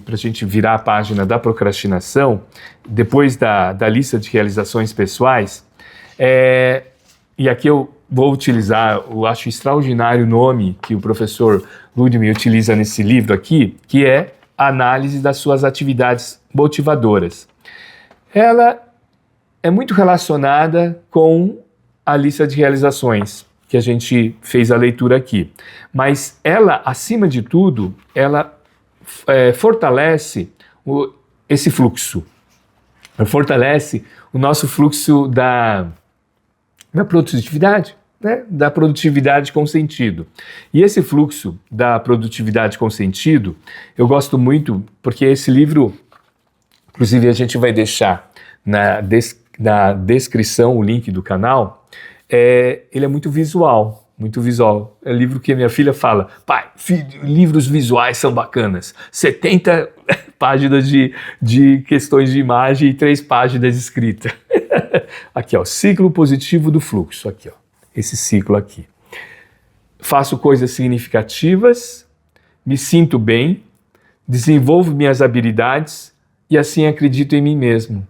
para a gente virar a página da procrastinação, depois da lista de realizações pessoais, e aqui eu vou utilizar, eu acho extraordinário o nome que o professor Ludwig utiliza nesse livro aqui, que é a análise das suas atividades motivadoras. Ela é muito relacionada com a lista de realizações, que a gente fez a leitura aqui. Mas ela, acima de tudo, ela fortalece esse fluxo. Ela fortalece o nosso fluxo da produtividade, né? Da produtividade com sentido. E esse fluxo da produtividade com sentido, eu gosto muito, porque esse livro, inclusive a gente vai deixar na descrição o link do canal, ele é muito visual, muito visual. É um livro que a minha filha fala, pai, livros visuais são bacanas. 70 páginas de questões de imagem e 3 páginas de escrita. Aqui, ó, ciclo positivo do fluxo, aqui, ó, esse ciclo aqui. Faço coisas significativas, me sinto bem, desenvolvo minhas habilidades e assim acredito em mim mesmo.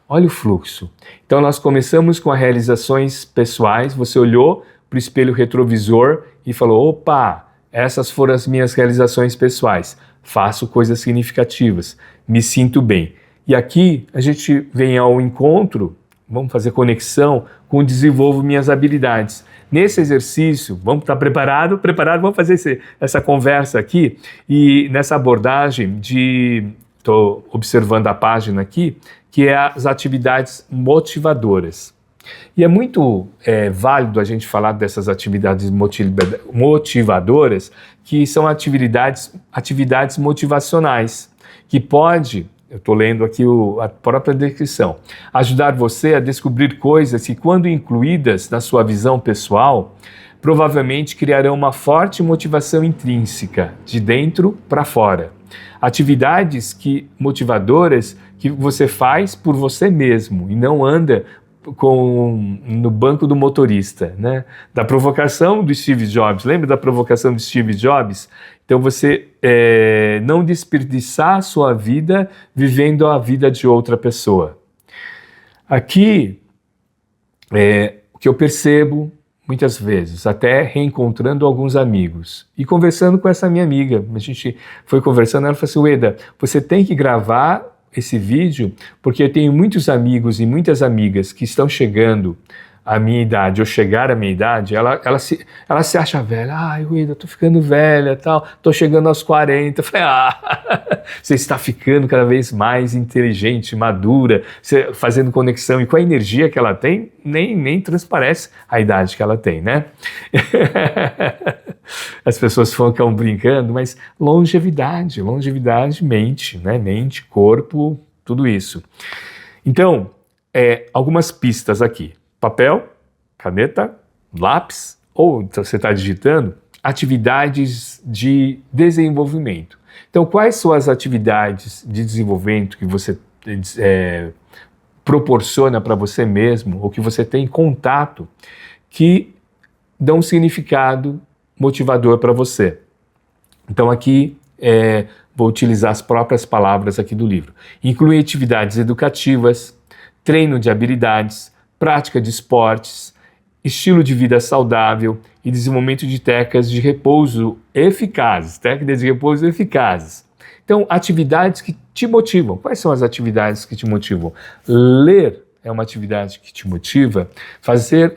Olha o fluxo. Então nós começamos com as realizações pessoais, você olhou para o espelho retrovisor e falou, opa, essas foram as minhas realizações pessoais, faço coisas significativas, me sinto bem. E aqui a gente vem ao encontro, vamos fazer conexão com desenvolvo minhas habilidades. Nesse exercício, vamos estar preparado? Preparado, vamos fazer essa conversa aqui e nessa abordagem estou observando a página aqui, que é as atividades motivadoras. E é muito válido a gente falar dessas atividades motivadoras, que são atividades motivacionais, que pode, eu estou lendo aqui a própria descrição, ajudar você a descobrir coisas que, quando incluídas na sua visão pessoal, provavelmente criarão uma forte motivação intrínseca, de dentro para fora. Atividades motivadoras que você faz por você mesmo e não anda no banco do motorista, né? Da provocação do Steve Jobs, lembra da provocação do Steve Jobs? Então você não desperdiçar a sua vida vivendo a vida de outra pessoa. Aqui, o que eu percebo muitas vezes, até reencontrando alguns amigos e conversando com essa minha amiga, a gente foi conversando, ela falou assim, Ueda, você tem que gravar esse vídeo, porque eu tenho muitos amigos e muitas amigas que estão chegando à minha idade, ou chegar à minha idade, ela se acha velha, Ueda, eu tô ficando velha, tal, tô chegando aos 40, eu falei, você está ficando cada vez mais inteligente, madura, fazendo conexão, e com a energia que ela tem, nem transparece a idade que ela tem, né? As pessoas ficam brincando, mas longevidade, mente, né? Mente, corpo, tudo isso. Então, algumas pistas aqui. Papel, caneta, lápis, ou então você está digitando, atividades de desenvolvimento. Então, quais são as atividades de desenvolvimento que você proporciona para você mesmo, ou que você tem contato, que dão um significado motivador para você? Então, aqui vou utilizar as próprias palavras aqui do livro. Inclui atividades educativas, treino de habilidades, prática de esportes, estilo de vida saudável e desenvolvimento de técnicas de repouso eficazes. Então, atividades que te motivam. Quais são as atividades que te motivam? Ler é uma atividade que te motiva. Fazer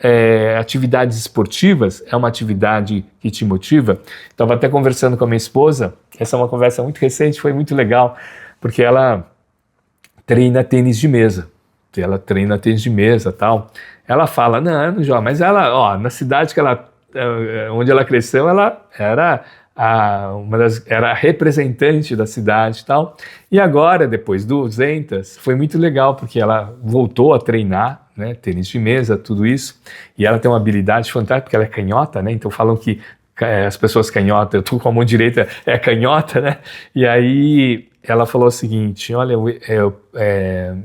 atividades esportivas é uma atividade que te motiva. Estava até conversando com a minha esposa, essa é uma conversa muito recente, foi muito legal, porque ela treina tênis de mesa. Tal. Ela fala, não joga, mas ela, na cidade onde ela cresceu, ela era era a representante da cidade e tal. E agora, depois do 200, foi muito legal, porque ela voltou a treinar, né, tênis de mesa, tudo isso, e ela tem uma habilidade fantástica, porque ela é canhota, né, então falam que as pessoas canhotas, eu tô com a mão direita, canhota, né, e aí ela falou o seguinte, olha, eu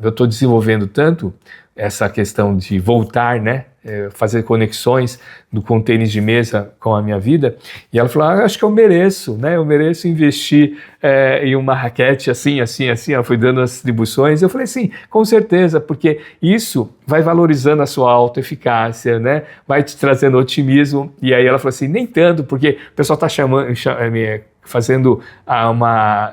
estou desenvolvendo tanto essa questão de voltar, né, fazer conexões com tênis de mesa com a minha vida, e ela falou, acho que eu mereço, né, eu mereço investir em uma raquete assim, ela foi dando as distribuições, eu falei, sim, com certeza, porque isso vai valorizando a sua autoeficácia, né, vai te trazendo otimismo, e aí ela falou assim, nem tanto, porque o pessoal está fazendo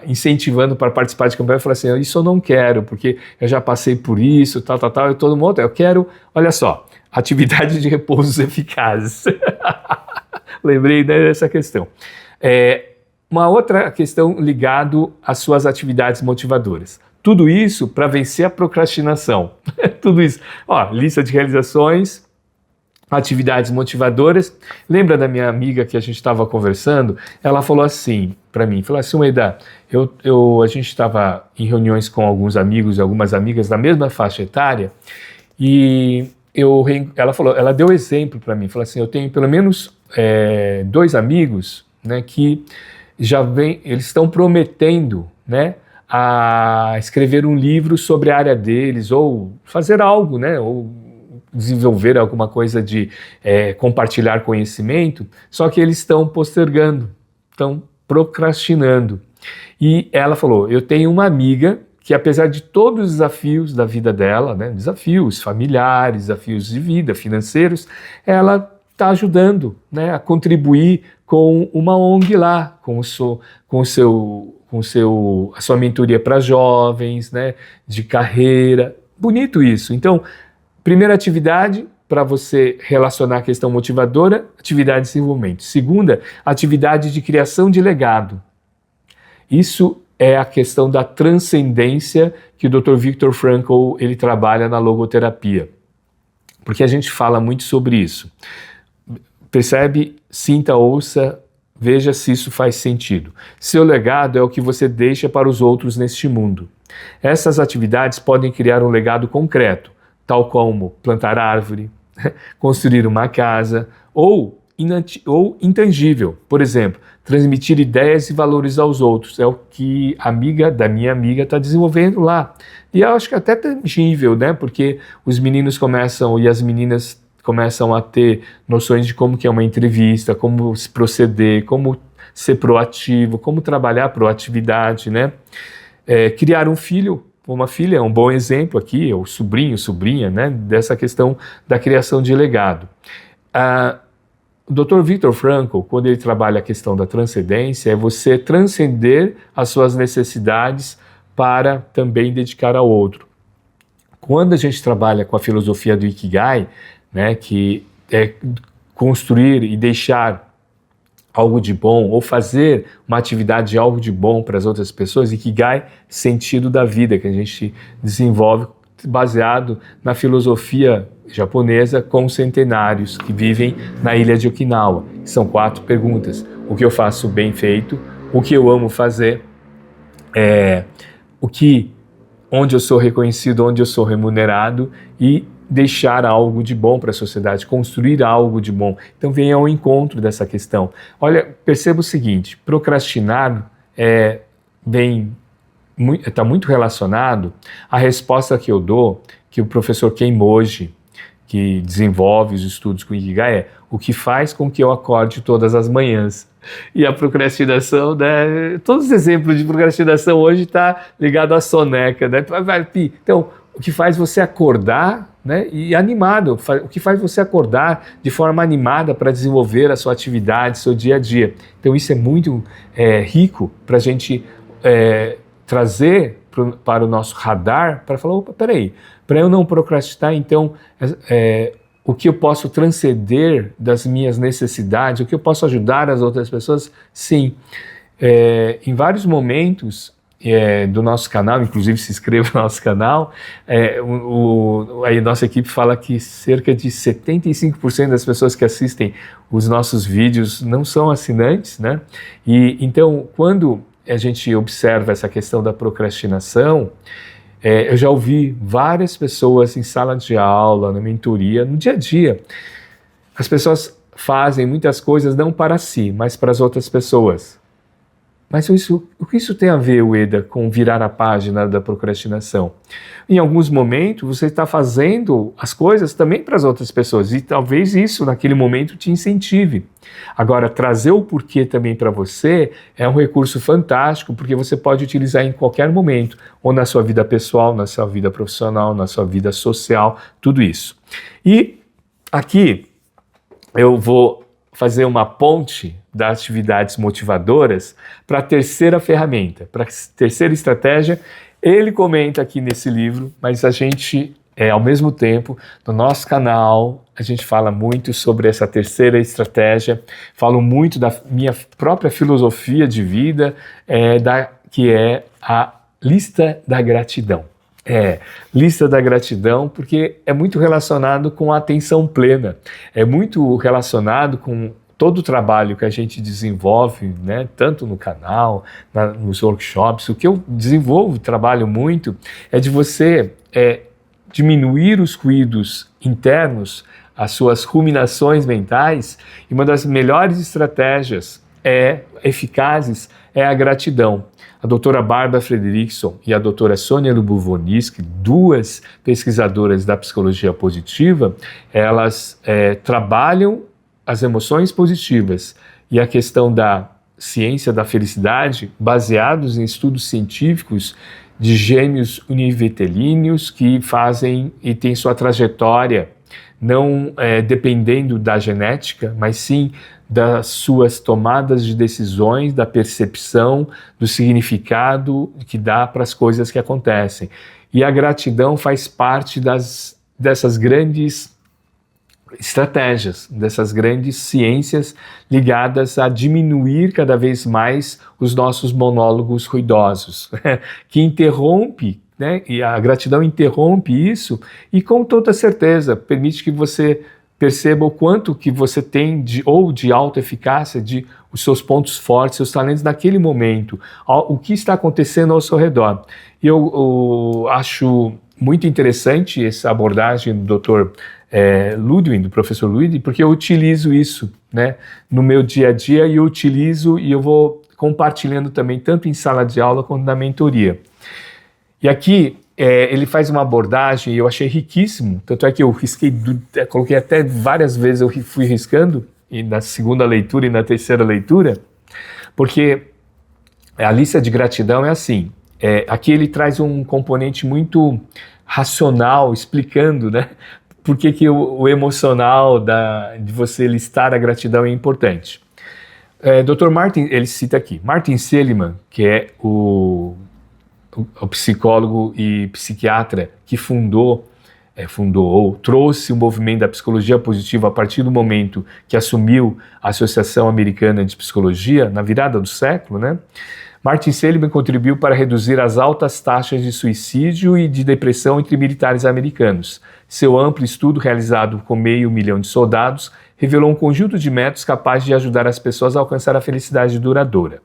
incentivando para participar de campanha, eu falei assim, isso eu não quero, porque eu já passei por isso, tal, e todo mundo, eu quero, olha só, atividade de repousos eficazes. Lembrei dessa questão. Uma outra questão ligado às suas atividades motivadoras. Tudo isso para vencer a procrastinação. Tudo isso. Lista de realizações, atividades motivadoras. Lembra da minha amiga que a gente estava conversando? Ela falou assim para mim, Ueda, a gente estava em reuniões com alguns amigos e algumas amigas da mesma faixa etária, e ela deu exemplo para mim, falou assim, eu tenho pelo menos 2 amigos, né, que eles estão prometendo, né, a escrever um livro sobre a área deles, ou fazer algo, né? Ou desenvolver alguma coisa de compartilhar conhecimento, só que eles estão postergando, estão procrastinando. E ela falou, eu tenho uma amiga que apesar de todos os desafios da vida dela, né, desafios familiares, desafios de vida, financeiros, ela está ajudando, né, a contribuir com uma ONG lá, a sua mentoria para jovens, né, de carreira. Bonito isso. Então, primeira atividade para você relacionar a questão motivadora, atividade de desenvolvimento. Segunda, atividade de criação de legado. Isso é a questão da transcendência que o Dr. Viktor Frankl ele trabalha na logoterapia. Porque a gente fala muito sobre isso. Percebe, sinta, ouça, veja se isso faz sentido. Seu legado é o que você deixa para os outros neste mundo. Essas atividades podem criar um legado concreto, tal como plantar árvore, construir uma casa, ou intangível, por exemplo, transmitir ideias e valores aos outros. É o que a amiga da minha amiga está desenvolvendo lá. E eu acho que até tangível, né? Porque os meninos e as meninas começam a ter noções de como que é uma entrevista, como se proceder, como ser proativo, como trabalhar a proatividade, né? Criar um filho, uma filha é um bom exemplo aqui, ou sobrinho, sobrinha, né? Dessa questão da criação de legado. O Dr. Viktor Frankl, quando ele trabalha a questão da transcendência, é você transcender as suas necessidades para também dedicar ao outro. Quando a gente trabalha com a filosofia do Ikigai, né, que é construir e deixar algo de bom, ou fazer uma atividade de algo de bom para as outras pessoas, Ikigai, sentido da vida, que a gente desenvolve baseado na filosofia japonesa com centenários que vivem na ilha de Okinawa. São 4 perguntas. O que eu faço bem feito, o que eu amo fazer, onde eu sou reconhecido, onde eu sou remunerado e deixar algo de bom para a sociedade, construir algo de bom. Então venha ao encontro dessa questão. Olha, perceba o seguinte, procrastinar está muito relacionado à resposta que eu dou, que o professor Ken Moji, que desenvolve os estudos com Ikigai, o que faz com que eu acorde todas as manhãs. E a procrastinação, né? Todos os exemplos de procrastinação hoje estão ligados à soneca, né? Então, o que faz você acordar, né? E animado, o que faz você acordar de forma animada para desenvolver a sua atividade, seu dia a dia. Então, isso é muito rico para a gente trazer para o nosso radar, para falar, opa, peraí, para eu não procrastinar, então, o que eu posso transcender das minhas necessidades, o que eu posso ajudar as outras pessoas? Sim, em vários momentos do nosso canal, inclusive se inscreva no nosso canal, a nossa equipe fala que cerca de 75% das pessoas que assistem os nossos vídeos não são assinantes, né? E então, quando a gente observa essa questão da procrastinação, eu já ouvi várias pessoas em sala de aula, na mentoria, no dia a dia. As pessoas fazem muitas coisas não para si, mas para as outras pessoas. Mas o que isso tem a ver, Ueda, com virar a página da procrastinação? Em alguns momentos, você está fazendo as coisas também para as outras pessoas, e talvez isso, naquele momento, te incentive. Agora, trazer o porquê também para você é um recurso fantástico, porque você pode utilizar em qualquer momento, ou na sua vida pessoal, na sua vida profissional, na sua vida social, tudo isso. E aqui eu vou fazer uma ponte das atividades motivadoras para a terceira ferramenta, para a terceira estratégia. Ele comenta aqui nesse livro, mas a gente, ao mesmo tempo, no nosso canal, a gente fala muito sobre essa terceira estratégia, falo muito da minha própria filosofia de vida, que é a lista da gratidão. Lista da gratidão, porque é muito relacionado com a atenção plena, é muito relacionado com todo o trabalho que a gente desenvolve, né, tanto no canal, nos workshops. O que eu desenvolvo, trabalho muito, é de você diminuir os ruídos internos, as suas ruminações mentais, e uma das melhores estratégias eficazes é a gratidão. A doutora Barbara Fredrickson e a doutora Sônia Lubovoniski, duas pesquisadoras da psicologia positiva, elas trabalham as emoções positivas e a questão da ciência da felicidade baseados em estudos científicos de gêmeos univetelíneos que fazem e têm sua trajetória não dependendo da genética, mas sim das suas tomadas de decisões, da percepção, do significado que dá para as coisas que acontecem. E a gratidão faz parte dessas grandes estratégias, dessas grandes ciências ligadas a diminuir cada vez mais os nossos monólogos ruidosos, que interrompe, né? E a gratidão interrompe isso e com toda certeza permite que você perceba o quanto que você tem de alta eficácia, de os seus pontos fortes, seus talentos naquele momento, o que está acontecendo ao seu redor. E eu acho muito interessante essa abordagem do Dr. Ludwig, do professor Ludwig, porque eu utilizo isso, né, no meu dia a dia e eu vou compartilhando também, tanto em sala de aula quanto na mentoria. E aqui ele faz uma abordagem, e eu achei riquíssimo, tanto é que eu coloquei até várias vezes, eu fui riscando, e na segunda leitura e na terceira leitura, porque a lista de gratidão é assim, aqui ele traz um componente muito racional, explicando, né, por que o emocional de você listar a gratidão é importante. Dr. Martin, ele cita aqui, Martin Seligman, que é o psicólogo e psiquiatra que fundou ou trouxe o movimento da psicologia positiva a partir do momento que assumiu a Associação Americana de Psicologia, na virada do século, né? Martin Seligman contribuiu para reduzir as altas taxas de suicídio e de depressão entre militares americanos. Seu amplo estudo, realizado com 500.000 de soldados, revelou um conjunto de métodos capazes de ajudar as pessoas a alcançar a felicidade duradoura.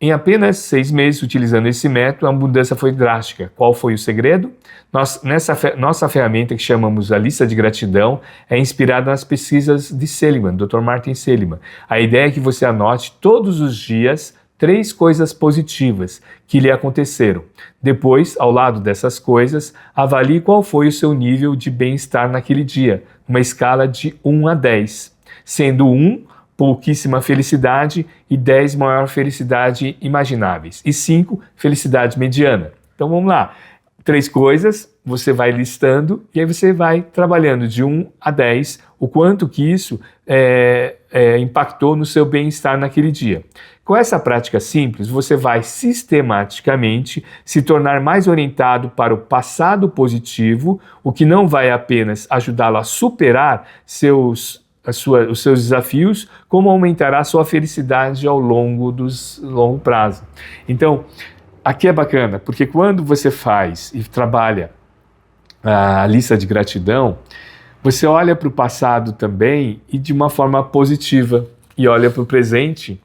Em apenas 6 meses, utilizando esse método, a mudança foi drástica. Qual foi o segredo? Nossa ferramenta, que chamamos a lista de gratidão, é inspirada nas pesquisas de Seligman, Dr. Martin Seligman. A ideia é que você anote todos os dias 3 coisas positivas que lhe aconteceram. Depois, ao lado dessas coisas, avalie qual foi o seu nível de bem-estar naquele dia, uma escala de 1 a 10, sendo 1 pouquíssima felicidade e 10 maior felicidade imagináveis e 5 felicidade mediana. Então vamos lá, 3 coisas, você vai listando e aí você vai trabalhando de 1 a 10 o quanto que isso impactou no seu bem-estar naquele dia. Com essa prática simples, você vai sistematicamente se tornar mais orientado para o passado positivo, o que não vai apenas ajudá-lo a superar os seus desafios, como aumentará a sua felicidade ao longo prazo. Então, aqui é bacana, porque quando você faz e trabalha a lista de gratidão, você olha para o passado também e de uma forma positiva, e olha para o presente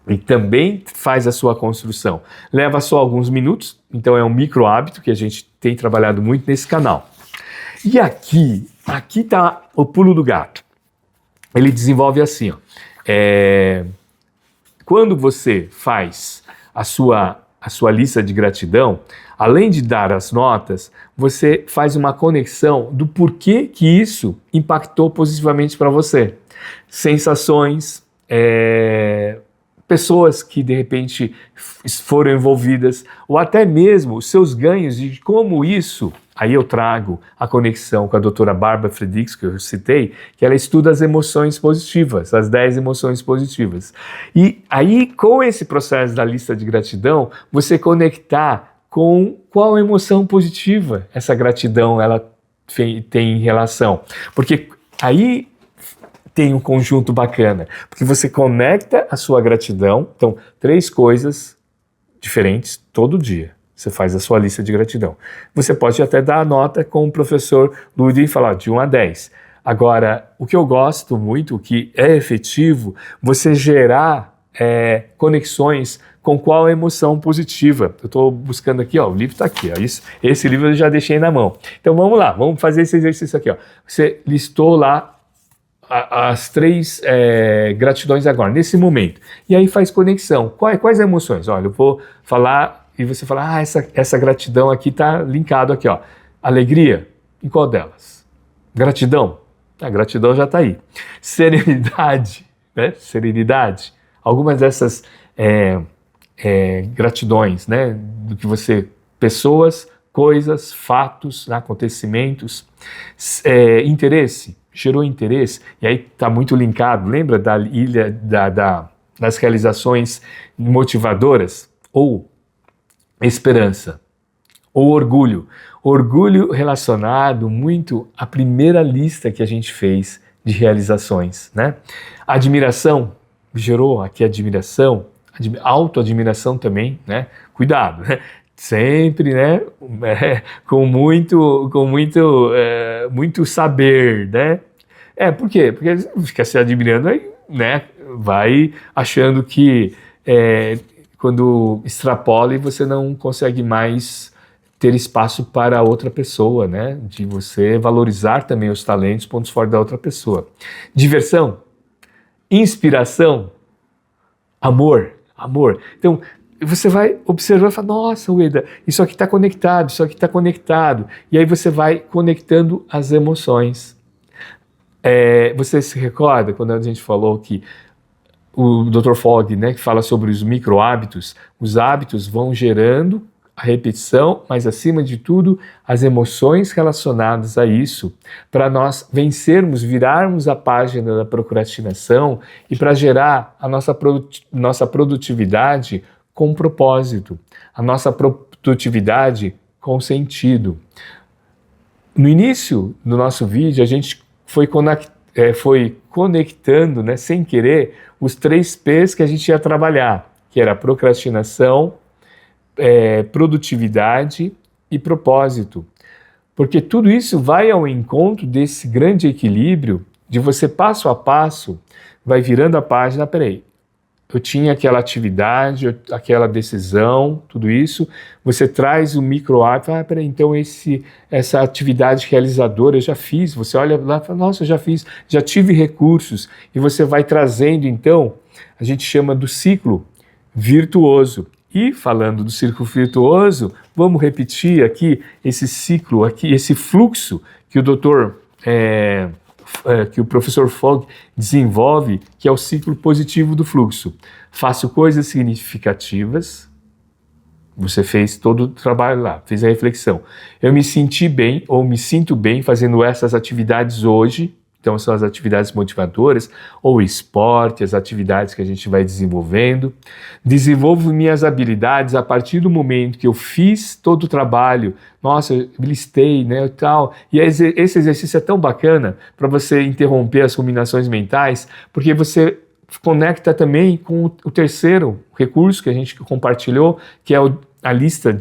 e também faz a sua construção. Leva só alguns minutos, então é um micro hábito que a gente tem trabalhado muito nesse canal. E aqui está o pulo do gato. Ele desenvolve assim, ó. Quando você faz a sua lista de gratidão, além de dar as notas, você faz uma conexão do porquê que isso impactou positivamente para você. Sensações, pessoas que de repente foram envolvidas, ou até mesmo os seus ganhos e como isso. Aí eu trago a conexão com a doutora Barbara Fredrickson, que eu citei, que ela estuda as emoções positivas, as 10 emoções positivas. E aí, com esse processo da lista de gratidão, você conectar com qual emoção positiva essa gratidão ela tem em relação. Porque aí tem um conjunto bacana, porque você conecta a sua gratidão, então 3 coisas diferentes todo dia. Você faz a sua lista de gratidão. Você pode até dar a nota com o professor Ludwig e falar de 1 a 10. Agora, o que eu gosto muito, o que é efetivo, você gerar conexões com qual emoção positiva. Eu estou buscando aqui, ó, o livro está aqui. Ó, esse livro eu já deixei na mão. Então vamos lá, vamos fazer esse exercício aqui. Ó. Você listou lá as três gratidões agora, nesse momento. E aí faz conexão. Quais emoções? Olha, eu vou falar e você fala, essa gratidão aqui está linkado aqui, ó. Alegria, em qual delas? Gratidão? A gratidão já está aí. Serenidade, né? Serenidade. Algumas dessas gratidões, né? Do que você... Pessoas, coisas, fatos, acontecimentos. Interesse. Gerou interesse, e aí está muito linkado, lembra da ilha das realizações motivadoras? Ou esperança, ou orgulho. Orgulho relacionado muito à primeira lista que a gente fez de realizações, né? Admiração, gerou aqui admiração, autoadmiração também, né? Cuidado, né? Sempre, né, com muito saber, né? Por quê? Porque fica se admirando aí, né, vai achando que quando extrapola e você não consegue mais ter espaço para outra pessoa, né? De você valorizar também os talentos, pontos fortes da outra pessoa. Diversão, inspiração, amor. Então, você vai observar e falar, nossa, Ueda, isso aqui está conectado, isso aqui está conectado. E aí você vai conectando as emoções. Você se recorda quando a gente falou que o Dr. Fogg, né, que fala sobre os micro-hábitos, os hábitos vão gerando a repetição, mas acima de tudo, as emoções relacionadas a isso, para nós vencermos, virarmos a página da procrastinação e para gerar a nossa produtividade com propósito, a nossa produtividade com sentido. No início do nosso vídeo, a gente foi conectando, né, sem querer, os 3 P's que a gente ia trabalhar, que era procrastinação, produtividade e propósito. Porque tudo isso vai ao encontro desse grande equilíbrio de você, passo a passo, vai virando a página, peraí, eu tinha aquela atividade, aquela decisão, tudo isso, você traz o micro-hábito, peraí, então essa atividade realizadora eu já fiz, você olha lá e fala, nossa, eu já fiz, já tive recursos, e você vai trazendo, então, a gente chama do ciclo virtuoso. E falando do ciclo virtuoso, vamos repetir aqui esse ciclo, aqui, esse fluxo que que o professor Fogg desenvolve, que é o ciclo positivo do fluxo. Faço coisas significativas, você fez todo o trabalho lá, fez a reflexão. Eu me senti bem, ou me sinto bem fazendo essas atividades hoje, então são as atividades motivadoras, ou esporte, as atividades que a gente vai desenvolvendo. Desenvolvo minhas habilidades a partir do momento que eu fiz todo o trabalho. Nossa, eu listei, né, e tal. E esse exercício é tão bacana para você interromper as ruminações mentais, porque você conecta também com o terceiro recurso que a gente compartilhou, que é a lista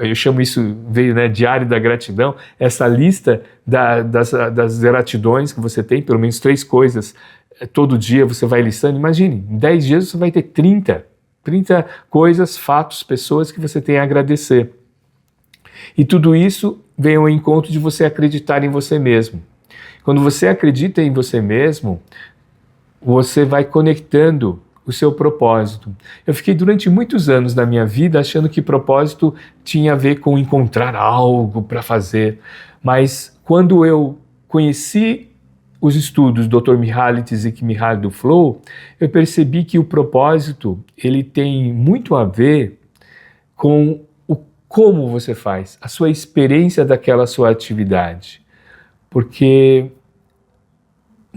eu chamo isso, veio, né, diário da gratidão, essa lista das gratidões que você tem, pelo menos 3 coisas, todo dia você vai listando. Imagine, em 10 dias você vai ter 30 coisas, fatos, pessoas que você tem a agradecer. E tudo isso vem ao encontro de você acreditar em você mesmo. Quando você acredita em você mesmo, você vai conectando o seu propósito. Eu fiquei durante muitos anos da minha vida achando que propósito tinha a ver com encontrar algo para fazer, mas quando eu conheci os estudos do Dr. Mihaly Csikszentmihalyi do Flow, eu percebi que o propósito ele tem muito a ver com o como você faz, a sua experiência daquela sua atividade, porque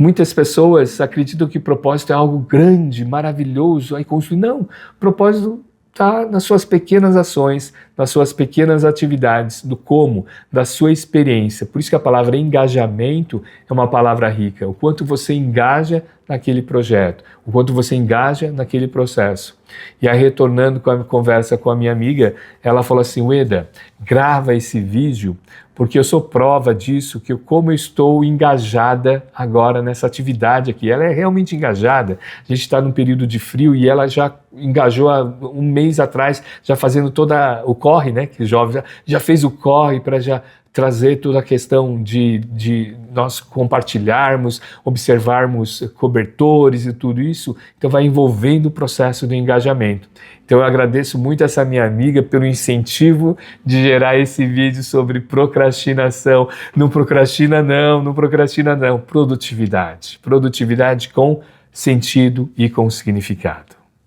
muitas pessoas acreditam que propósito é algo grande, maravilhoso, aí construir. Não, propósito está nas suas pequenas ações, nas suas pequenas atividades, do como, da sua experiência. Por isso que a palavra engajamento é uma palavra rica. O quanto você engaja naquele projeto, o quanto você engaja naquele processo. E aí, retornando com a conversa com a minha amiga, ela falou assim, Ueda, grava esse vídeo, porque eu sou prova disso, que como eu estou engajada agora nessa atividade aqui. Ela é realmente engajada. A gente está num período de frio e ela já engajou há um mês atrás, já fazendo todo o corre, né? Que o jovem já fez o corre para já trazer toda a questão de nós compartilharmos, observarmos cobertores e tudo isso, então vai envolvendo o processo do engajamento. Então eu agradeço muito essa minha amiga pelo incentivo de gerar esse vídeo sobre procrastinação. Não procrastina não, não procrastina não. Produtividade. Produtividade com sentido e com significado.